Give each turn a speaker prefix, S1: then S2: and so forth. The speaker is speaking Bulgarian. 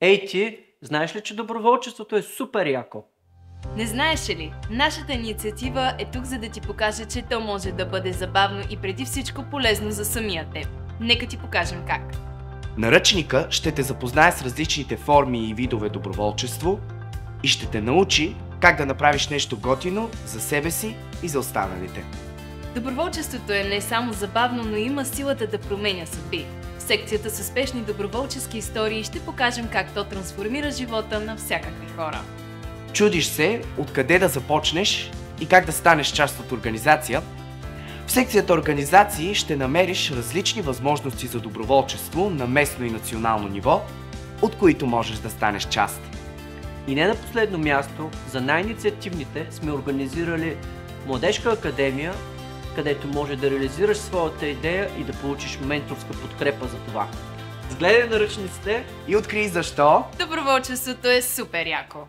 S1: Ей ти, знаеш ли, че доброволчеството е супер яко?
S2: Не знаеш ли? Нашата инициатива е тук, за да ти покаже, че то може да бъде забавно и преди всичко полезно за самия теб. Нека ти покажем как.
S3: Наръчника ще те запознае с различните форми и видове доброволчество и ще те научи как да направиш нещо готино за себе си и за останалите.
S2: Доброволчеството е не само забавно, но има силата да променя съдби. В секцията с успешни доброволчески истории ще покажем как то трансформира живота на всякакви хора.
S3: Чудиш се откъде да започнеш и как да станеш част от организация? В секцията организации ще намериш различни възможности за доброволчество на местно и национално ниво, от които можеш да станеш част.
S1: И не на последно място, за най-инициативните сме организирали Младежка академия, където може да реализираш своята идея и да получиш менторска подкрепа за това. Сгледай наръчниците
S3: И открий защо
S2: доброволчеството е супер яко!